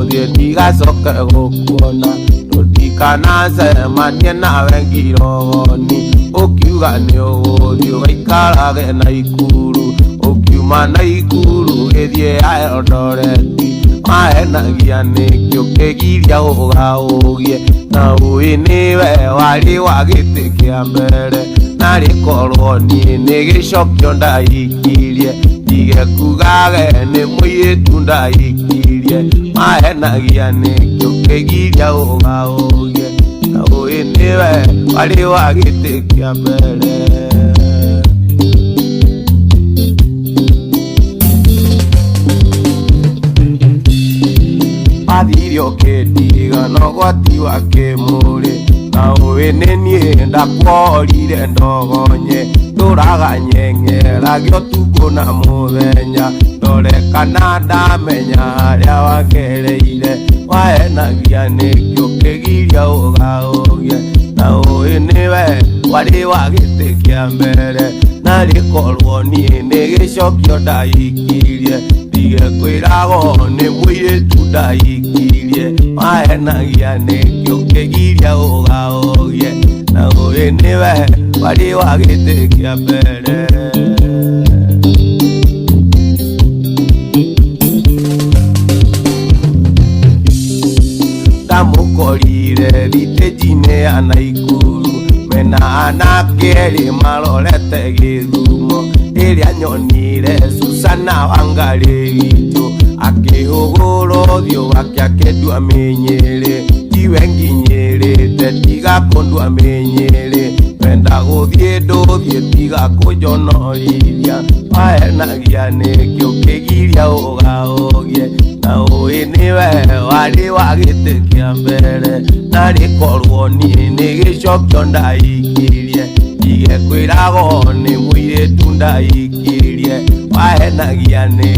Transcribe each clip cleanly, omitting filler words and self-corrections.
the diga soka gokona tika na se manye na wengiro ni okiuga ni odio gaikara ge na ikuru okiuma na ikuru ethie Eldoret maenagia nikio kegiria ugaũgie na ũĩ nĩwe warĩ wa gĩtĩ kĩa mbere na rĩkorwo niĩ nĩ gĩcokio ndaikirie ndigekugage nĩ mũirĩtu ndaikirie maenagia nikio kegiria ugaũgie na ũĩ nĩwe warĩ wa gĩtĩ kĩa mbere. Athirio kĩndiga no gwati wa kĩmũrĩ na ũĩ nĩ niĩ ndakworire ndogonye ndũraga nyeng'eragio tukũ na mũthenya ndore kana ndamenya harĩa wagereire wahenagia nĩkĩo kĩgiria ũgaũgie na ũĩ nĩwe warĩ wa gĩtĩ kĩa mbere na rĩkorwo niĩ nĩ gĩcokio ndaikirie ndigekwĩragwo nĩ mũirĩtu ndaikirie maenagia nĩkĩo kĩgiria ũgaũgie na ũĩ nĩwe warĩ wa gĩtĩ kĩa mbere. Ndamũkorire thitĩnji-inĩ ya Naikuru mena anake erĩ marorete Gĩthumo ĩrĩa nyonire Susana Wangari witũ akĩhũgũra ũthiũ wake akĩndua mĩnyĩrĩ tiwe nginyĩrĩte tiga kũndua mĩnyĩrĩ wenda gũthiĩ ndũthiĩ tiga kũnjonorithia maenagia nĩkĩo kĩgiria ũgaũgie na ũĩ nĩwe warĩ wa gĩtĩ kĩa mbere na rĩkorwo niĩ nĩ gĩcokio ndaikirie ndigekwĩragwo nĩ mũirĩtu ndaikirie wahenagia nĩ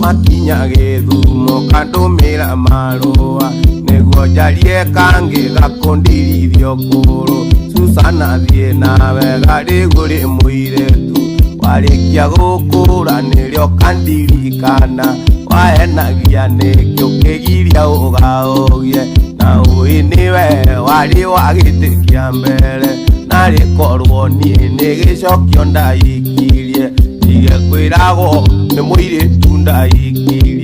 makinya Gĩthumo kandũmĩra marũa nĩguo njarie kangĩ gakũndirithio kũrũ Susana thiĩ nawe garĩgũrĩ mũirĩtu warĩkia gũkũra nĩrĩo kandirikana wahenagia nĩkĩo kĩgiria ũgaũgie na ũĩ nĩwe warĩ wa gĩtĩ kĩa mbere na rĩkorwo niĩ nĩ gĩcokio ndaikirie ndigekwĩragwo nĩ mũirĩtu ndaikirie